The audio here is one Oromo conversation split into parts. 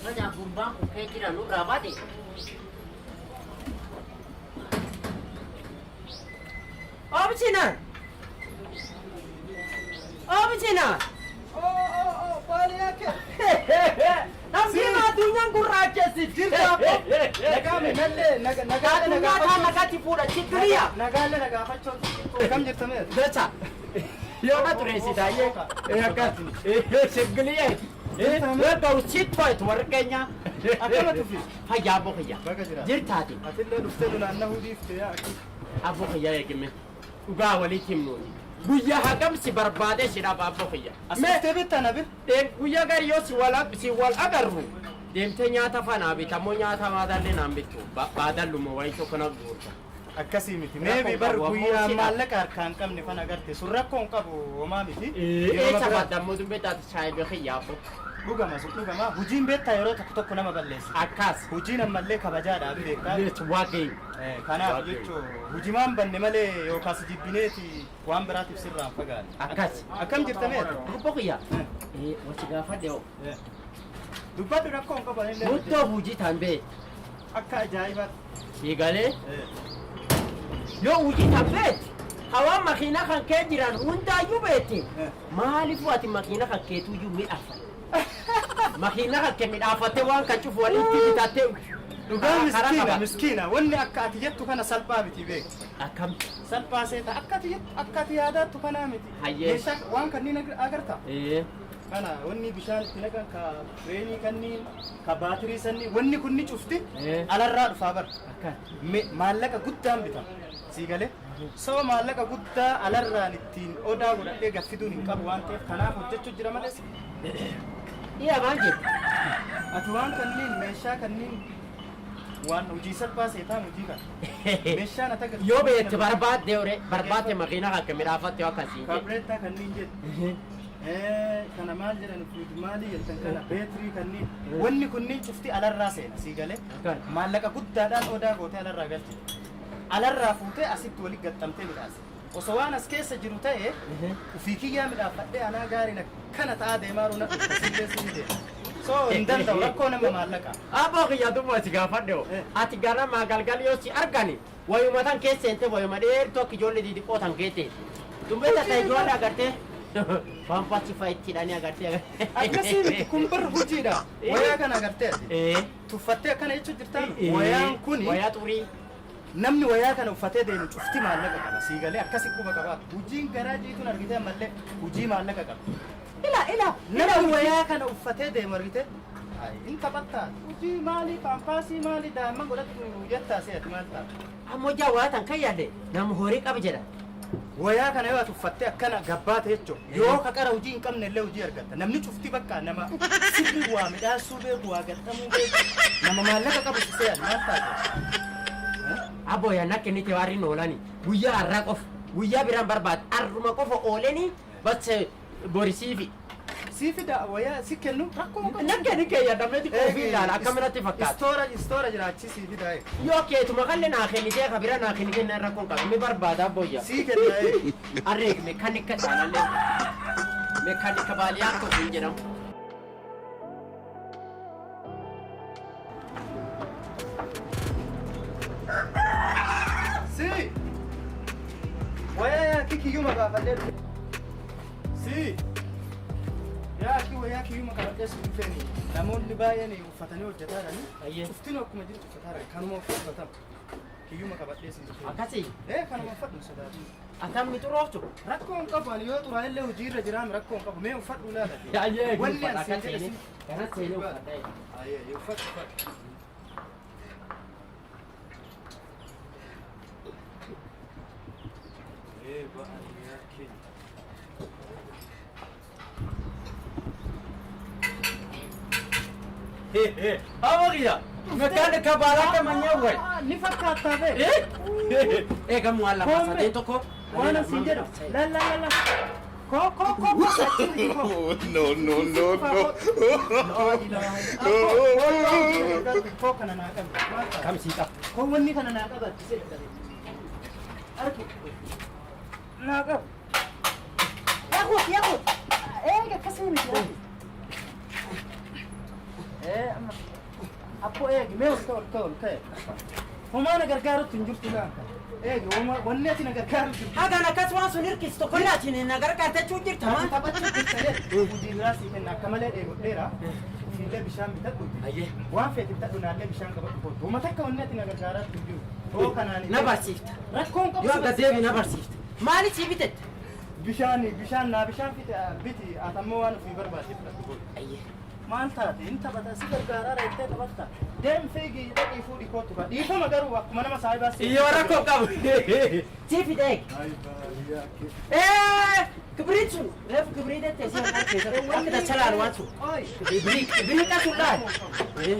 Banyak gumbang kayak kira lu berapa deh? Apa Cina? Apa Cina? Oh, balik ke. Nampi madunya kuraja sih. Nagame nalle Adunya kan nagati pura cikriya. nagale nagafacho. Kam jirtame. Beca. Yo na turesi daye. Kan. Cikriya. Yo kau sit fight warkanya. Akala tufi. Hayya abo hayya. Baga jira. Jirtaati. Atille duftelu annahu difte ya. Abo hayya ya kimme. Uga wali timnoni. Guyyaa hagam si barbaade shiraaf abo hayya. Asmete bitana bir. Guyyaa gari yoo si wal agarru. Deemtee nyaata fanaa bitamoo nyaata maadaallee naan bittu. Baadalluma wayii tokko na guurta. Akkasii miti. Meebi bar guyyaa maallaqa harkaan qabne fan agarte sun rakkoon qabu homaa miti. Eessa baddammoo dubbetaati shaayibee xiyyaafo. Dhugama. Hojiin beektaa yeroo tokko nama balleessa. Akkas. Hojiin ammallee kabajaadhaaf beekaa. Waaqee. Kanaaf jechuun hojimaan banne malee yookaas jibbineeti waan biraatiif sirraan fagaate. Akkas. Akkam jirtamee? Abbo kiyya. Wachi gaafadhe hoo. Dubbadhu rakkoon qaban illee. Muddoo hojii taan bee. Akka ajaa'ibaatti. Siigalee. Yoo hojii taan beeti. Hawaan makiina kan kee jiran hundaayyuu beeti. Maaliif ati makiina kan keetuyyuu midhaafatte? Makiina kan kee midhaafatte waan kan cufu walitti bitattee. Dhugaa miskiina wanni akka ati jettu kana salphaa miti beektu. Akkam. Salphaa seeta akka ati yaadaattu kanaa miti. Hayyee. Waan kanniin agartaa? Kana wanni bishaan itti naqan ka reenii kanniin ka baatirii sanni wanni kunni cufti alarraa dhufaa bara. Maallaqa guddaan bitama. Siigalee soo maallaqa guddaa alarraan ittiin odaa godhadhee gaffiduun hin qabu waan ta'eef kanaaf hojjechuu jira malees. Iya maal jettu? Ati waan kanniin meeshaa kanniin waan hojii salphaa seetaan hojii kana. Meeshaan ati agarsiisu. Yoo beekte barbaadde makiina kan midhaafatte akkasii. Kaabireettaa kanniin jedhu. Kana maal jedhan maalii jettan kana beetirii kanniin wanni kunniin cufti alarraa seena siigalee maallaqa guddaadhaan odaa gootee alarraa galti. Alarraa fuutee asitti walitti gaxxamtee midhaase. Osoo waan as keessa jiru ta'e ofii kiyyaa midhaafadhee anaa gaariin akkana ta'aa deemaa runa asiillee siin deema. So hin danda'u rakkoo nama maallaqa. Aboo kiyya dubboo ati gaafadhe hoo. Ati gara galgal yoo si argani wayuma tan keessa hinte wayuma dheertuu akka ijoollee xixiqqoo tan keette. Dubbeta ta'e ijoollee agartee. Pampachi faayittiidhaan agartee. Akkasii miti kun bar hojiidha. Wayaa kana agartee. Tuffattee akkana jechuun jirtaan wayaan kuni. Wayaa xurii. Namni wayaa kana uffatee deemu cufti maallaqa qaba. Siigalee akkasii quba qabaatu. Hojiin garaa jiituun argitee ammallee hojii maallaqa qaba. Ila. Namni wayaa kana uffatee deemu argitee. Inni taphattaa. Hojii maalii paampaasii maalii daa'imman godhatu jettaa se'ati maal ta'a? Ammoo jawaatan kan yaade nama horii qaba jedha. Wayaa kana yoo uffattee akkana gabbaate jechuudha. Yoo kaqara hojii hin qabne illee hojii argatta. Namni cufti bakka nama sirrii waa midhaasuu beeku waa gaxxamuu beeku nama maallaqa qabu se'an maal taate? Aboo yaa nakki inni tewaariin oolani guyyaa har'a qofa guyyaa biraan barbaade har'uma qofa oolanii bas borisiifi. Siifida wayaa si kennu rakkoo qabu. Nakki inni kee yaadameeti koofii ilaala akkaminatti fakkaata. Istoora jiraachi siifida. Yoo keetuma kalli naa kennitee ka bira naa kennitee na rakkoon qabu mi barbaada abooyya. Sii kenna. Arreek mekaanika caalallee mekaanika baaliyaa kofiin jedhamu. Si wayaa kiyyuma gaafadhee. Si yaa ki wayaa kiyyuma gaafadhee si dhufeeni namoonni baay'een uffatanii hojjetaadhani. Uffatinu akkuma jiru uffataadha kanuma uffatamu. Kiyyuma qabadhee si dhufeeni. Akkasii. Kanuma uffadhu sodaatu. Akkamni xurooftu. Rakkoon qabu ani yoo xuraa illee hojii irra jiraan rakkoon qabu mee uffadhu laala. Yaayee wanni uffata asiin akkasii jedhe kana seenee uffata. Ayee uffadhu. Aboo kiyya. Mekaanika baalaa kan manyee wayi. Ni fakkaata bee. Eegamu waan lama sadeen tokko. Waan asiin jedhu. Lalla. Ko. No. Ko kana naa qabu. Kam sii qaba. Ko wanni kana naa qabaachise. Arki. Naa qabu. Yaaqut. Eega akkasii miti. أما أبو إيه ميوس تول كه هما أنا قرقارو تنجرت لان إيه هما ونيتي نقرقارو هذا أنا كسوان سنيركس تقولنا شنو نقرقار تشوجر تمام تبغى تقول ودي راسي كنا كمال إيه ديرا اللي بيشان بتقول أيه وافي تبتدوا نالله بيشان كبر هما تكا ونيتي نقرقارو تنجو هو كناني نبرسيفت ركون يو قديبي نبرسيفت مالي سيبتت بيشان نا بيشان في بيتي أتمنى وأنا في برباد تقول أيه ما أنت أنت بتأسي قرقارا رأيت تبغى دم فيجي يدك يفوت يكوت بقى يفهم أقرب وكمان ما صاحب بس يورا كوكب سيفت إيه إيه كبريتشو رف كبريت تسير كذا وانت تشلال واتشو كبريت أسولاد إيه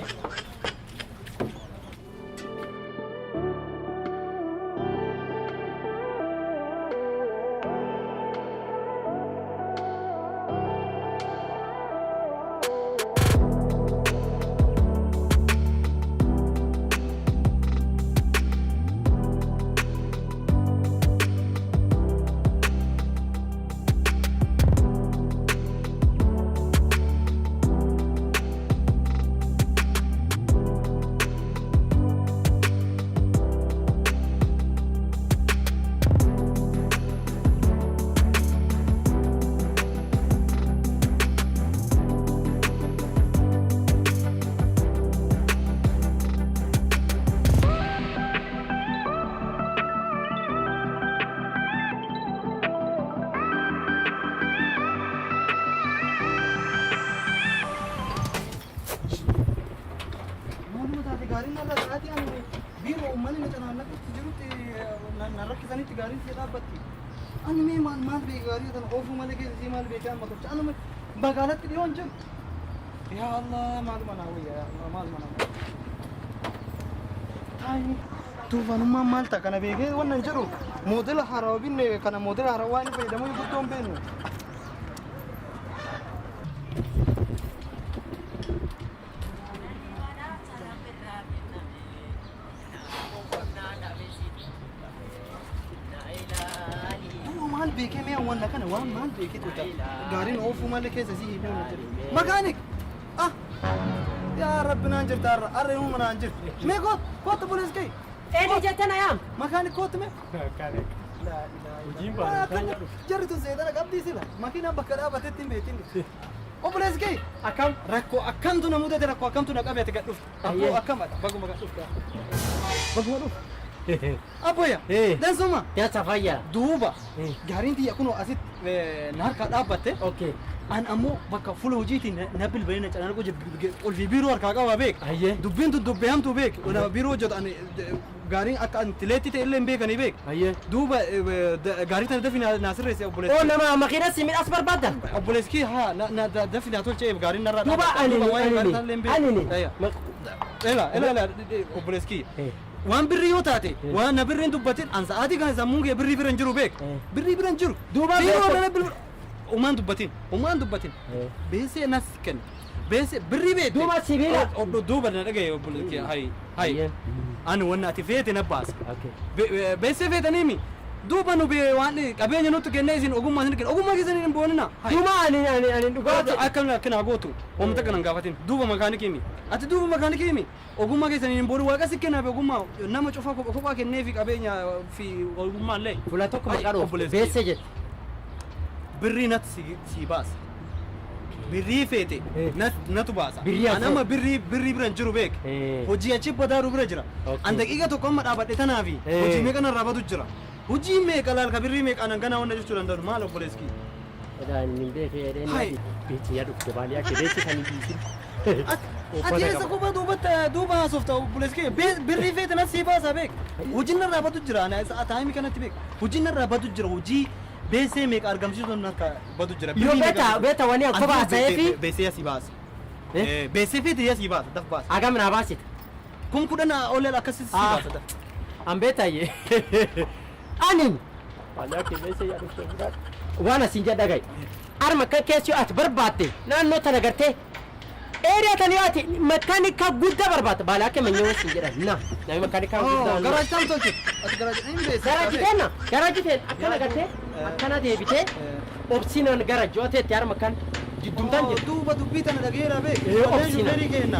أنا ما بيجاري هذا خوف ما لقي زي ما بيجان ما تبص أنا بقالت اليوم جم يا الله ما مناوي يا الله ما مناوي هاي توفان ما مالتا كنا بيجي وانا نجرو موديل حرابين كنا موديل حرواني في دمو يبطون بينو مال بيكي ميا وانا كان وان مال بيكي توتا قارين اوفو مالك كيس زي يبون مكانك يا ربنا انجر دار اريهم انا انجر مي كوت بوليس كي إيه جتنا يام مكانك كوت مي كانك لا اله جرت زيد انا قبدي سيلا ماكينه بكره بتتم بيتين او بوليس كي أكم ركو اكنتو نموده ركو اكنتو نقبه تقدف اكو اكم بقو مقدف بقو أبويا ده زما يا سفايا دوبا قارين دي يكونوا أسيد نهار كذا أوكي أنا أمو بكا فلو جيتي نبل بيننا أنا أقول في بيرو أركاكا وبيك أيه دبين دبيهم تو بيك وأنا بيرو جد أنا قارين أكان تلاتي تقلهم بيك أنا بيك أيه دوبا قارين تنا دفن ناصر رئيس أبو أو نما ماكينة سيمين أصبر بدل أبو لسكي ها نا دفن أطول شيء قارين نرى دوبا أني لا أبو لسكي وان بريو تاتي وان نبرين دبتين أنسى عادي كان زمونك بري برنجرو بيك بري برنجرو دوبا ومان دبتين بيسي ناس كن بيسي بري بيت دوبا سيبيلا دوبا نرجع يقول هاي أنا وانا تفيت نباس بيسي فيت نيمي دوبا نبي واني كابين نوتو كنيزين أقوم ما نركن أقوم ما كيزين بوننا دوبا أني دوبا أكلنا كنا غوتو ومتكنا نقافتين دوبا مكانك يمي أتى دوبا مكانك يمي أقوم ما كيزين بونو واقع سكنا بقوم ما نام تشوفه كوكا كنيفي كابين في أقوم ما لي فلا توك مكانو بيسجت بري نت سيباس بري فيتي نت باسا أنا ما بري برنجرو بيك وجي أشيب بدارو برجرا عندك إيجا توكم ما أبغى تنافي وجي ميك أنا رابطو جرا وجي ميك على الكبير ميك أنا كنا وانا جالس تلاندر مالو بوليسكي هذا نيجي كده بيتي يا دكتور بالي كده كان يجي أتيجي سكوبا دوبا سوفتا بوليسكي بري فيت نت سيباس بيك وجينا رابطو جرا أنا أتايمي كنا تبيك وجينا رابطو جرا وجي بيسي ميك أرقام شو نركا بدو جرا يو بيتا واني أكبر سيفي بيسي يا سيباس بيسي فيت يا سيباس دف باس أكمل من أباسيت كم كنا أولي الأكاسي سيباس أم بيتا يه أني بالي كده بيسي يا دكتور وانا سنجا دعاي أرمى كيسيو أتبر باتي نان نوتا نعرته area تانياتي ميكانيكا غودا بربات بالي كده منيو سنجا نا ناي ميكانيكا غودا garage tam tolchi garage in base garage ten akkana garte akkana deebite obsinan gara joote yar makan jiddumtan jira. Duuba dubbii tana dhageera beek. Obsina. Wallee shubeerii kenna.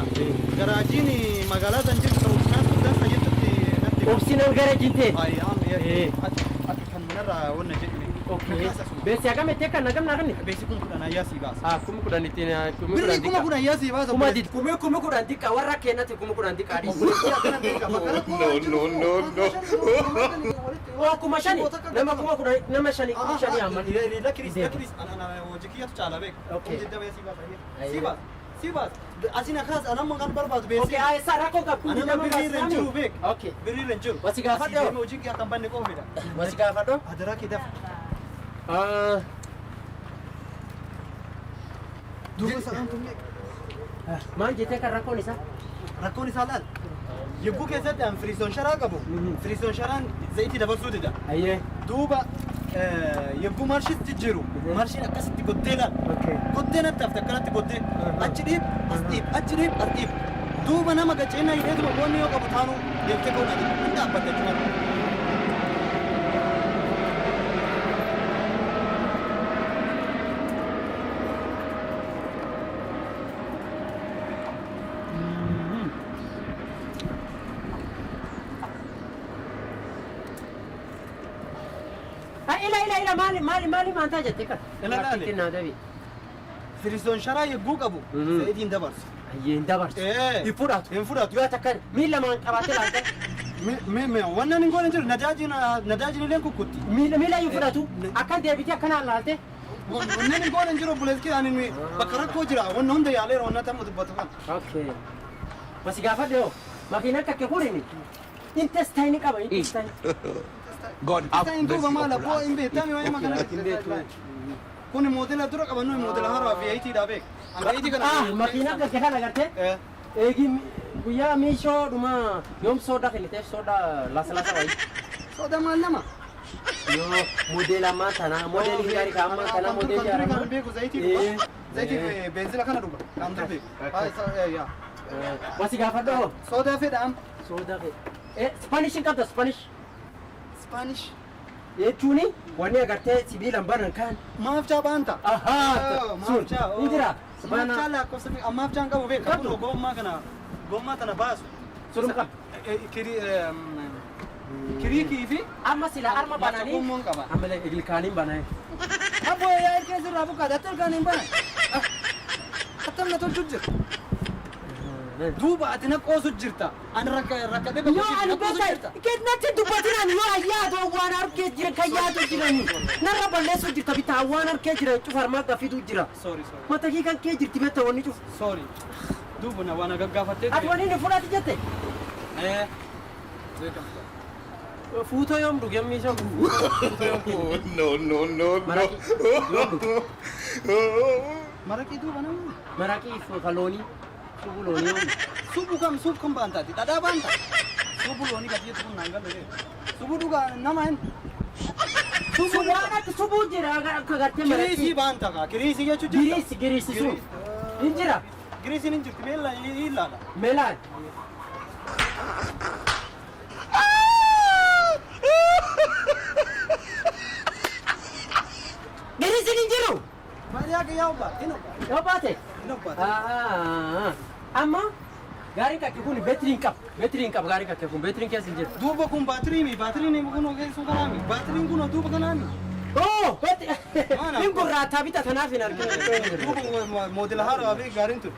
Garaajiin magaalaa san jirtu ta'uu isaan dansa jettutti natti. Obsinaan gara jintee. Ayyaan ati kan manarraa wanna jedhime. Beesi hagam itti kan nagam naaqni. Beesi kun kudhan ayyaa sii baasa. Kuma kudhan ittiin Birrii kuma kudhan ayyaa sii baasa. Kuma kudhan xiqqaa warra keenyatti kuma kudhan xiqqaa dhiisu. Kuma shani nama kuma kudhan nama shani amma. Lakkiris ana hojii kiyyatu caala beek. Jidda bee sii baasa. Sii baasa. Asin akkas anamma kan barbaadu beesi. Okay, isa rakkoo qabdu. Anama birriirra hin jiru beek. Okay. Birriirra hin jiru. Wasi gaafadhu. Asii hojii kiyya kan banne qoofidha. Wasi gaafadhu. Adaraa kee dafa. Duuba sa'aan kun beek. Maal jettee kan rakkoon isaa? Rakkoon isaa laal. Yogguu keessatti an firiisoon sharaa qabu. Firiisoon sharaan zayitii dabarsuu dida. Ayyee. Duuba yogguu maarshiis jijjiiru. Maarshiin akkasitti gottee laal. Gottee natti hafte akkanatti gottee. Achi dhiib as dhiib achi dhiib as dhiib. Duuba nama gacheennaa hidheetuma boonni yoo qabu taanuu deemtee ka'uu dhabe. Hin dhaabbatte jechuudha. Ila maali maantaa jettee kan? Naa dabi. Firiisoon sharaa yogguu qabu zayitiin dabarsu. Ayyee hin dabarsu. Hin fudhatu. Hin fudhatu. Yoo takka miila maan qabaatee laaltee. Wannan hin goone jiru nadaajin illee kukkutti. Miila hin fudhatu. Akkan deebitee akkanaan laaltee. Wannan hin goone jiru buleeskii ani bakka rakkoo jira wanna hunda yaaleera wanna tamma dubbatu kan. Okay. Wasi gaafadhe yoo makiinaan kakke hurini. Intestayini qaba intestayini. God up. Isa duuba maala boo hin beekame waa'ee makana. Kun moodela dura qabannu moodela haraa fi ayitiidha beek. Ayitii kana. Makiinaan kakke kana agartee. Eegi guyyaa miishoo dhuma yoom soodaa kenniteef soodaa laasa wayi. Soodaa maal nama? Yoo moodela ammaa tanaa moodelii gaarii kan ammaa tanaa moodelii kan haaramaa. beeku zayitii beenzila kana dhuga. Kan dura beeku. Wasi gaafadhe yoo. Soodaa fedhaam. Soodaa fedha. Spanish hin qabda Spanish. Spanish. Jechuuni wanni agartee sibiilaan banan kaan. Maaf caa baanta. Sun ni jira. Maaf caa lakkoofsa fi ammaaf caan qabu beeku. Kun gommaa tana baasu. Sunum qaba. Kiriikii fi Amma sila arma bananii. gommoon qaba. Amma ilkaaniin bananii. Abbo yaa erkee sirraa buqqaate atti ilkaaniin bana. Attam na tolchuu jira. Duuba ati na qoosu jirta. Ani rakkadhee Yoo ani beektaa kennatti dubbatinaan yoo ayyaatoo waan harkee jira kan yaadu jiranii narra balleessuu jirta bitaa waan harkee jira cufa harmaa gafiitu jira. Sorry. Matakii kan kee jirti beektaa wanni cufu. Sorry. Duuba na waan gaggaafattee. Ati wanni ni fudhati jette. Fuutoo yoom dhuge miisha No. Maraqii duuba nama. maraqii kan loonii subu loonii yoom. Suup kam baantaati. Dhadhaa baanta. Suubu loonii gadi jettu kun naan galle. Suubu dhugaa nama hin. Subu waan akka subuu jira akka gartee Kiriisii baanta kaa. Kiriisii jechuun jirta. Giriisi sun hin jira. Kiriisiin hin jirti. Meella ilaala. Meelaan. Giriisiin hin jiru. Maaliyaa gayyaa obbaa. Yoo baate. Hin obbaate. Amma gaariin kakke kun beetiriin qaba gaariin kakke kun beetiriin keessa hin jiru. Duuba kun baatiriin kun ogeessu kanaami. Baatiriin kun duuba kanaami. Hin gurraataa bita kanaaf hin arginu. Duuba moodela haaraa fi gaariin tun.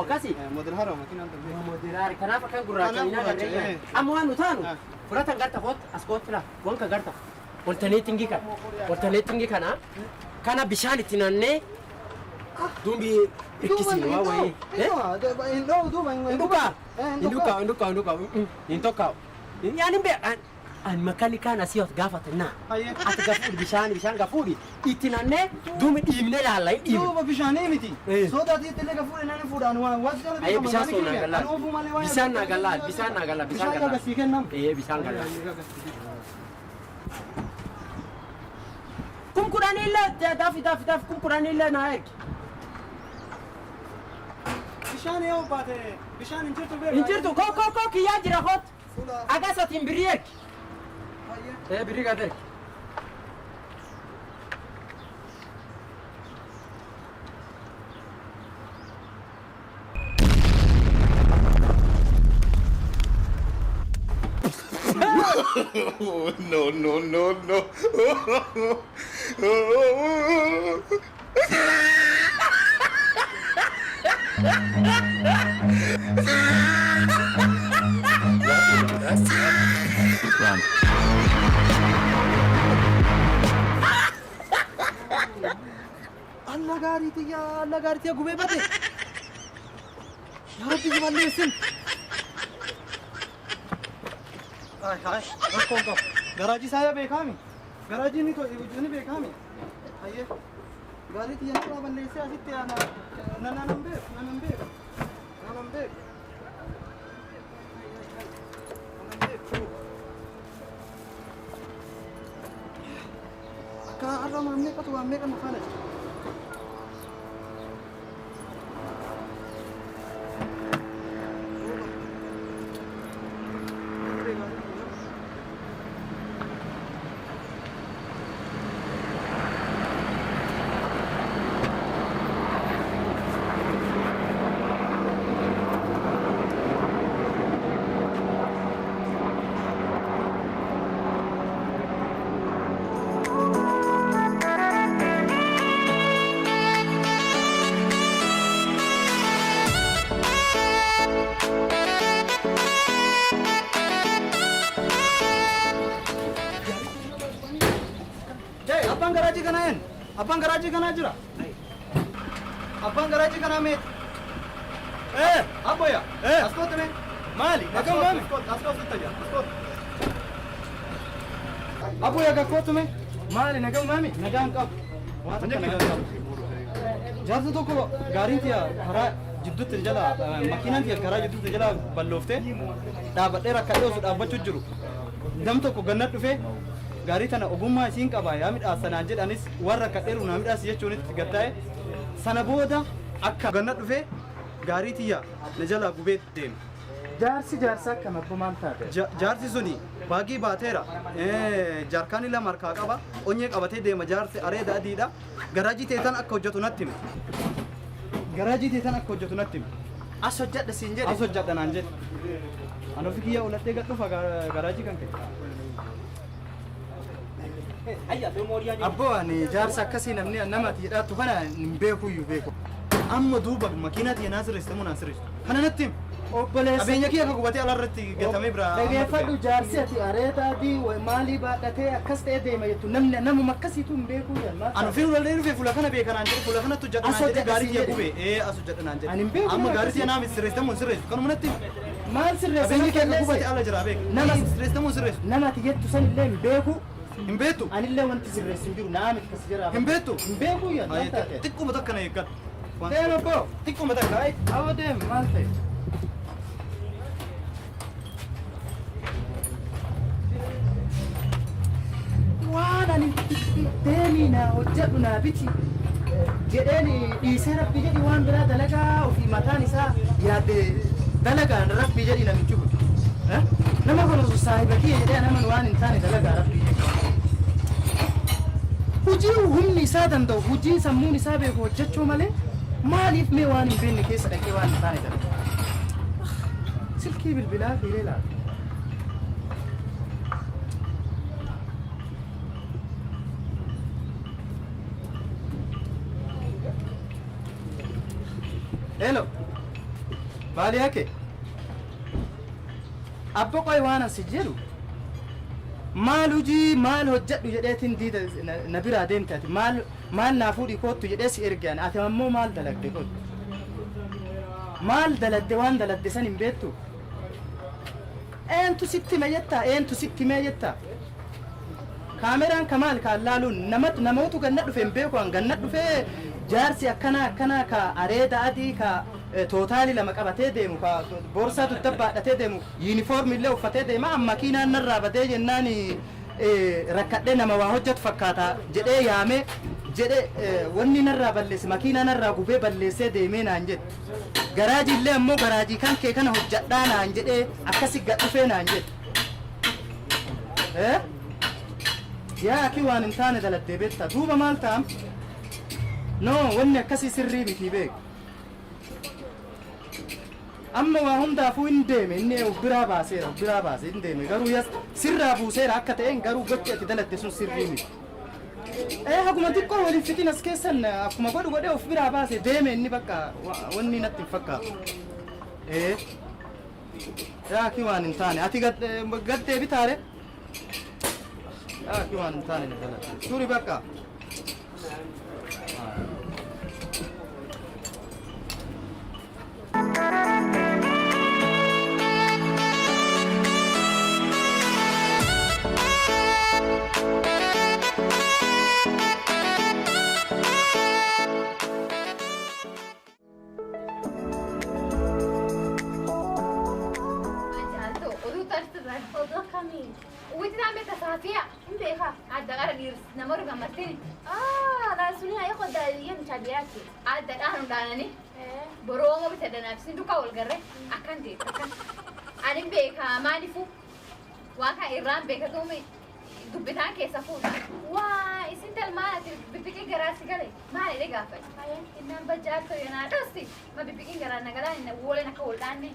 Akkasii. Moodela haaraa makiinaan tun. Moodelaari kanaaf akka gurraataa hin agarree. Amma waan nu taanu fudhatan garta as koottira wanka garta. Oltaneetingii kana bishaan itti naannee dumbi ikkisiin waa wayii. Hin dhoobu duuba hin Induka. Hin tokkaa. Yaanin beekan. An makanikaan asii of gaafatannaa. Ati gafuudhi bishaan gafuudhi itti naannee duubi dhiibnee laalla hin dhiibne. Duuba bishaanii miti. Soodaatii itti illee gafuudhi nani fuudhaan waan jala Ayyee bishaan sun naa gallaal. Bishaan naa gallaal. Bishaan agasii kennamu. Bishaan gallaal. Kun kudhanillee daaf kun kudhanillee naa ergi. Bishaan yoo baate bishaan hin jirtu beeku. Hin jirtu koo kiyyaa jira koot. Agasatiin birrii ergi. Birrii gad ergi. No, no, no, no. Run. Allah gaariiti yaa Allah gaariiti yaa gubee bade. Yaa Rabbi balleessin. Ay hay rakkoon qaba. Garaajii isaa yaa beekaami. Garaajii ni beekaami. Hayyee. Gaariiti yaa nama balleessee asitti yaa nan beeku. Akka har'a meeqatu waan meeqa nu faana jira. Abang garaji kana jira. Abang garaji kana met. Apa ya? Askot me. Mali. Nakam mali. Askot taja. Askot. Apo ya gakot me. Mali nakam mami. Nagan kap. Wanja nagan kap. Jarsu to ko garin tiya hara jiddut jala makinan tiya gara jiddut jala ballofte. Dhaabadhe rakkadhe osoo dhaabbachuu jiru. Nam tokko gannat dhufe gaarii tana ogummaa isiin qaba yaa midhaasanaan jedhanis warra kadheeru naa midhaas jechuun itti gattaa'e sana booda akka gannat dhufe gaarii tiyya na jalaa gubee deema. jaarsa akkam abbo maal taate? Jaarsi suni baagii baateera jaarkaanii lama harkaa qaba onyee qabatee deema jaarsi areeda adiidha garaajii teetan akka hojjetu natti hime. Garaajii teetan akka hojjetu natti hime. As hojjedha siin jedhe? As hojjedha naan jedhe. Ani ofii kiyyaa uladhee gad dhufa garaajii kan ta'e. Abbo ani jaarsa akkasii namni namatti jedhaatu kana hin beekuyyuu beeku. Amma duuba makiinaa tiyya naasirreessite moo naasirreessitu? Kana natti hime. Obboleessa. Qabeenya kiyya akka gubatee alarratti gatamee biraa. Dhageeffadhu jaarsi ati areeda adii maalii baadhatee akkas ta'ee deema jettu namuma akkasiitu hin beeku yaa. Ani ofii ulallee dhufee fuula kana beekanaan jedhe fuula kanatti hojjedhanaan jedhe gaarii kiyya gubee as hojjedhanaan jedhe. Ani hin beeku. Amma gaarii kiyya naami sirreessamu sirreessu kanuma natti hime. Maal sirreessa? Qabeenya kiyya akka gubatee ala jira beeku. Nama sirreessamu sirreessu. nama ati jettu san illee hin beeku. Hin beektu. Anillee wanti sirreessu hin jiru naami akkas jira. Hin beektu. Hin beeku yaa. Xiqquma takka na eeggadhu. Deema boo. Xiqquma takka. Awo deema maal ta'e? waan ani deemii na hojjedhu naa biti jedheen dhiisee rabbi jedhi waan biraa dalagaa ofii mataan isaa yaadde dalagaan rabbi jedhi namichi kun nama kun osoo saahiba kiyya jedhee nama waan hin taane dalagaa rabbi hujii humni isaa danda'u hujii sammuun isaa beeku hojjechuu malee maaliif mee waan hin beekne keessa dhaqee waan hin taane dalagaa silkii bilbilaa fiiree laata. Hello. Maali yake? Abbo qoy waan as jedhu. Maal hojii maal hojjedhu jedheetiin diida na biraa deemte ati maal naa fuudhii koottu jedhee si ergaan ati ammoo maal dalagde kun? Maal daladde waan daladde san hin beektu? Eentu sitti mee jettaa? Eentu sitti mee jettaa? Kaameraan kamaal kaan laaluun namootu ganna dhufe hin beeku an ganna dhufe jaarsi akkana ka areeda adii ka tootaali lama qabatee deemu ka boorsaa duddabaadhatee deemu yuunifoormi illee uffatee deema amma makiinaan narraa badee jennaan rakkadhee nama waa hojjetu fakkaata jedhee yaamee jedhe wanni narraa balleesse makiinaa narraa gubee balleessee deemee naan jedhe garaajii illee ammoo garaajii kan kee kana hojjadhaa naan jedhee akkasi gad dhufee naan jedhe yaa akii waan hin taane daladdee beektaa duuba maal ta'am no wanni akkasii sirrii miti beeku amma waa hundaafuu hin deeme inni biraa baase hin deeme garuu yas sirraa buuseera akka ta'een garuu gochi ati dalatte sun sirrii miti. Haguma xiqqoo waliin fixin as keessan akkuma godhu godhee of biraa baase deeme inni bakka wanni natti hin fakkaatu. Yaaki waan hin taane ati gaddee bitaare. Yaaki waan hin taane ni dalatte. Turi bakka. لا سنيها ياخد يوم شابياتي عاد الآن دانني بروما بتدنا في سندوكا والجرة أكن دي أنا بيك ما نفو واقع إيران بيك تومي دبتان كيسا فونا إسنت الماء بيبيكي جراسي كله ما عليه قافل إنما بجاك ينا دستي ما بيبيكي جرانا كلا إنه ولا نكول داني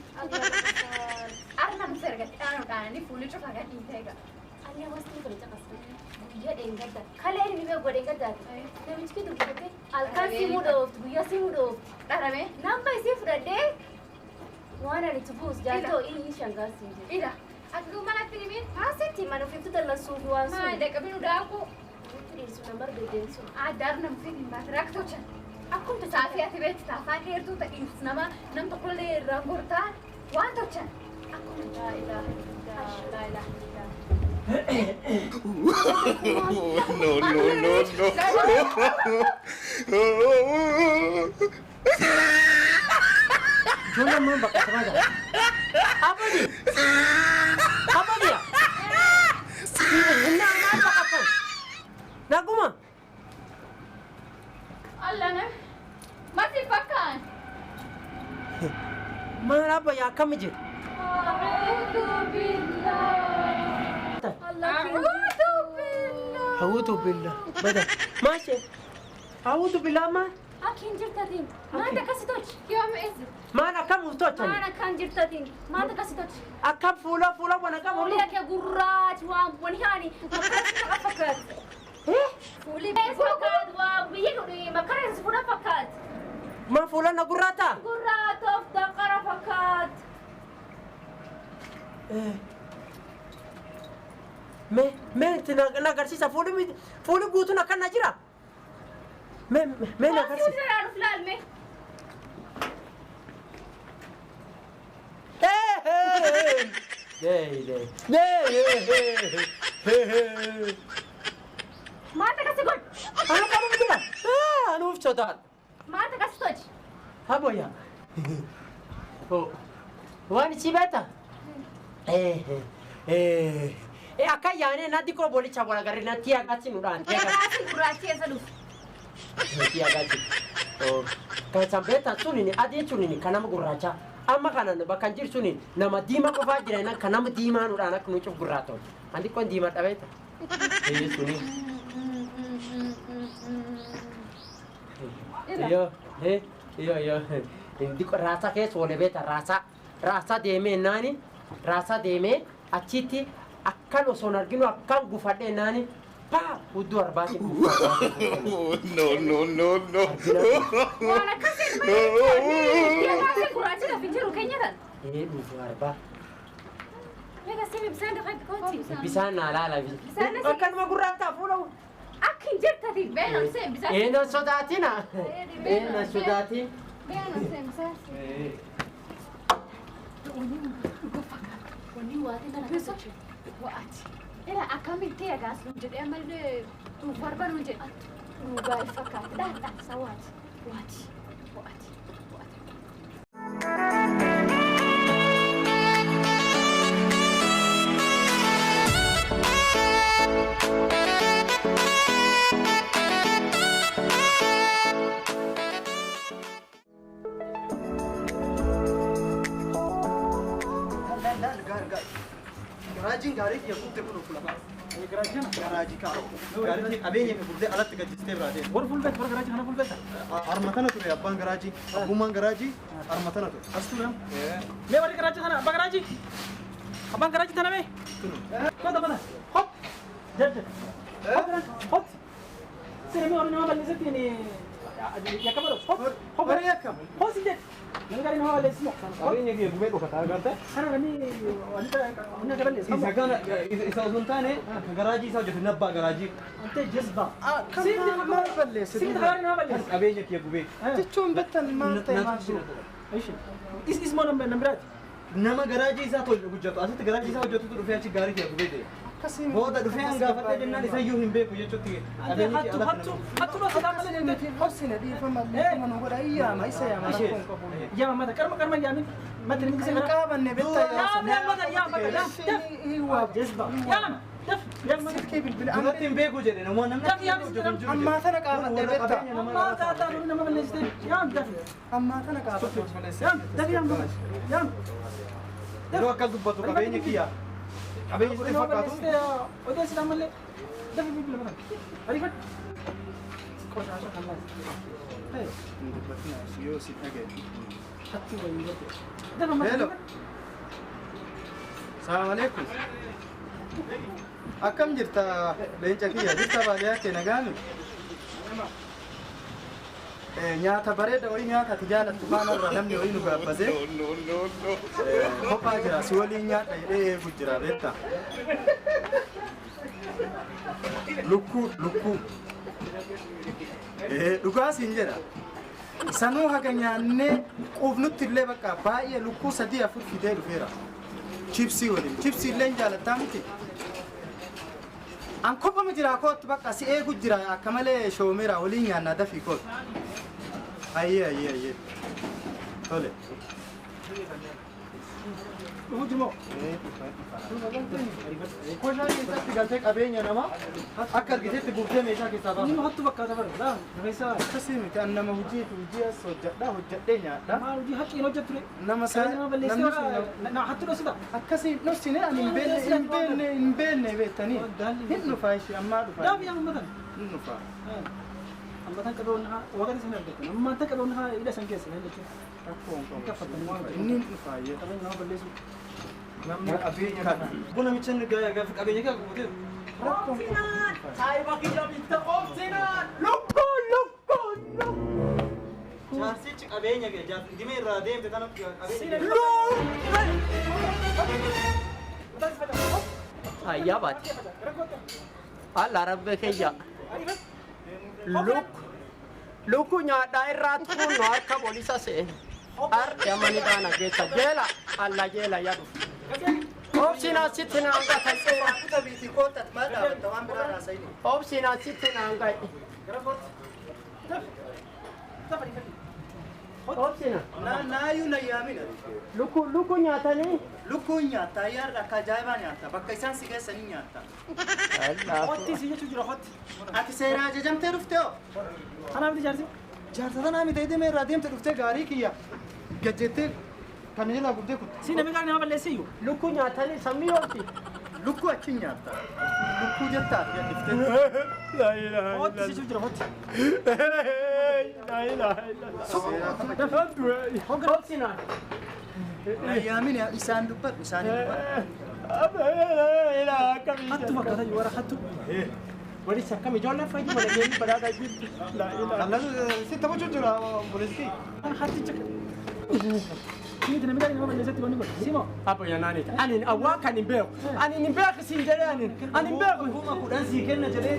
أنا مسرقت أنا دانني فولي شوف حاجة إنتاجا أنا واسني كل جاكسني يا دينغدا خليني بيبي غوريغدا نمشي كده كده الكاسي مودوف يا سي مودوف ترى نمبر صفر ده وانا نتفوز جاتو ايه شانغاسي ايه ده اكو ما نتني مين حاسيتي ما نفيت تلا سوق واسو ما ده كبير داكو تريس نمبر بدنسو عدارنا في ما تركتوش اكو تسافيات بيت تافان هيرتو تقيس نما نم تقول لي رامورتا وانتو تشن اكو لا اله الا الله لا اله الا الله No. Juna mo baka sama dah. Apa ni? Apa dia? Ini apa apa? Nak guma? Allah na masih pakan. Mana apa ya kamu je? أعوذ بالله بدأ ماشي أعوذ بالله ما أكين جرتين ما أنت كسيتوش يوم إزاي ما أنا كم وستوتش ما أنا كان جرتين ما أنت كسيتوش أكم فولا وأنا كم فولي لك يا قرات ونهاني ما كانش فكرت إيه فولي بس فكرت وبيجوا ما كانش فولا فكرت ما فولا نقراتا قرات أفتكر فكرت me nagarsiisa fuuli guutuun akkana jira me nagarsiisa maanta kasi god ana qabu jira anuuf sodaadha maanta kasi toj haboya waan isii beekta akka yaane natti ko bolicha wala garri natti agatti nudaan Ragazzi curati e saluto. natti agatti kan sambeta sunini adi sunini kanama gurracha amma kanan bakkan jir sunin nama diima qofa jira nan kanama diima nudaan akka nucuf gurraato andi kon diima dhabeta suni yo indi ko rasa kees wole beta rasa deeme nani rasa deeme achitti akkan osoo arginu akkan gufadhe naani paa hudduu arbaati No. Buona casa di ma curati da fingiru kenyatan. dhufu arbaa Lega semi bisanda fai conti. bisaan naalaala akkanuma gurraata fuula Akkin jirtati beno sem bisanda. eenan sodaatina eenan sodaatin Beno sem bisanda. Oni wati na peso. Wati. Era akamil te agas no jede amal tu barba no jede. Rugal fakat dah sawat. Wati. Rajin garik ya kutte kuno kula. Garaaji kaa. Garaaji qabeenya fi furdee alatti gaddistee biraatee. Warra fuulbet warra garaaji kana fuulbet. Armatana ture abbaan garaaji. Abbummaan garaaji armatana ture. Astuudha. Mee warri garaaji kana abbaa garaaji. Abbaan garaaji tana mee. Kota bana. Hop. Jadda. Hop. Sini mee warri nama balleessatti ni yakka malo. Hop. Hop. Warri yakka. Hop sinjed. Nangari nama balleessi mo. Qabeenya kee gubee dhokata agartee. Kana gani wanna balleessi. Isa kana isa osoo hin taane garaaji isaa hojjetu nabbaa garaaji. Ante jazba. Sindi nama balleessi. Sindi nama balleessi. Qabeenya kee gubee. Jechuun bettan maal ta'e maal jiru. Is moo nambiraati. Nama garaaji isaa hojjetu asitti garaaji isaa hojjetutu dhufee achi gaarii kee gubee ta'e. Booda dhufee hangaafadhee jennaan isa iyyuu hin beeku jechuutti. Hattu bakka malee dandeetti. Horsine dhiifama mana godha iyyaama isa yaama. Yaama mata qarma yaamin. Mata ni gise qaabanne betta yaama. Yaama yaama jazba. Yaama. Yaama silkee bilbila. Duratti hin beeku jedhe namoonni namni. Amma tana qaabanne betta. Amma taataa nama balleessite. Yaam dafi. Amma tana qaabanne balleessite. Yaam dafi yaam. Yaam. Yeroo akkas dubbatu qabeenya kiyyaa. Qabeenya sitti fakkaatu. Odeessi sidaan malee dafi bilbila mana. Ariifadhu. Qoshasha kan laata. Yoo si dhagaye. Hatti wayii godhe. Hello. Salaam alaikum. Akkam jirta leenca kiyya jirta baadiyyaa kee nagaami? Nyaata bareeda wayii nyaata ati jaalattu faanarra namni wayii nu gaabbasee. Kophaa jira si waliin nyaadha jedhee eegu jira beektaa. Lukkuu. Dhugaa siin jedha. Sanuu haga nyaannee quufnutti illee bakka baay'ee lukkuu 3-4 fidee dhufeera. Chipsii waliin. Chipsii illee jaalattaa miti. An kophama jira kootti bakka si eegu jira akka malee shoomeera waliin nyaannaa dafii kootti. Ayyee. Tole. Ujimo. Koshaa keessatti galtee qabeenya namaa akka argitetti buuftee meeshaa keessaa baafta. Inni hattu bakka tafa dha. Rifeensa Akkasii miti an nama hojii as hojjedhee nyaadha. maal hojii haqqiin hojjettu re. Nama Nama balleessee na hattu dhosita. akkasii dhoksine ani hin beekne beektanii. Hin dhufaa ishee ammaa dhufaa. Daafi yaa ummatan. Hin dhufaa. Ammatan qabeewwan haa waqtii isin argattan. Ammatan qabeewwan haa hidha san keessa hin jechuudha. Rakkoon qabu. Kaffattan waan ta'eef. Inni hin dhufaa yee. Qabeenya nama balleessu. Namni qabeenya kana. Buna micha gaafa qabeenya kaa guutee. Rakkoon qabu. Saayiba kiyya bitta qoobsinaan. Jaarsichi qabeenya kee jaarsi dhimee irraa deemte tana qabeenya. Hayyaa baati. Alla rabbe kiyya. Lukku nyaadhaa irraa turuun nu harka bolisa seene. Ardi amani daana geessa jeela alla jeela yadu. Obsina sitti naanga kan seera. Kuta biiti koota maal dhaabatta waan biraa raasayini. Obsina sitti naanga. Obsina. Naayuu na yaamina. Lukku nyaatanii. Lukkuun nyaata yaarra akka ajaa'ibaa nyaata bakka isaan si geessanii nyaata. Hotti si jechuu jira hotti. Ati seeraa ajajamtee dhufte hoo? Kanaaf jaarsi. Jaarsa tanaa miti dhimee irraa deemte dhuftee gaarii kiyya. Gajjettee kan jalaa gubdee kutte. Si namni nama balleessiyyuu. Lukku nyaatanii sammii oolti. Lukkuu achi nyaata. Lukkuu jettaa gadhiftee. Hotti si jechuu jira hotti. Obsina. Yaamina isaan dubbadhu isaanii dubbadhu. Hattu bakka tajaajila warra hattu. Wali sakkam ijoollee fayyadu mana geejjiba badhaadhaa jirtu. Kallan si taphachuu jira boleessi. Hatticha. Ini namni nama balleessatti wanni godhe. Simo. Abbo yanaani ani awwaa kan hin beeku. Ani hin beeku siin jedhee ani hin beeku. Kuma kudhan sii kenna jedhee.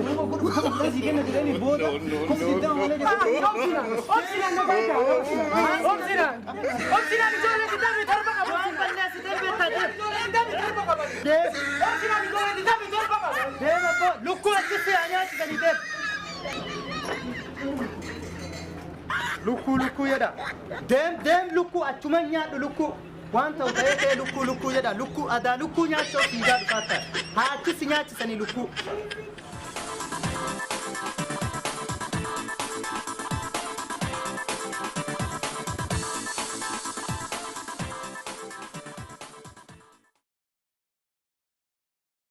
Kuma kudhan sii kenna jedhee booda. Kumsiidhaan malee jedhee. Obsina nagaita. Obsina ijoollee kitaabni torba qabu. Waan balleessitee beektaa jira. Kitaabni torba qabu. Obsina ijoollee kitaabni torba qabu. Deema boo lukkuu achitti anyaati gadi deema. Lukkuu jedha. Deem lukkuu achuma nyaadhu lukkuu. Waan ta'u ta'ee lukkuu jedha. Lukkuu aadaa lukkuu nyaachuu fiigaa dhufaa ta'a. Haa achisi nyaachisanii lukkuu.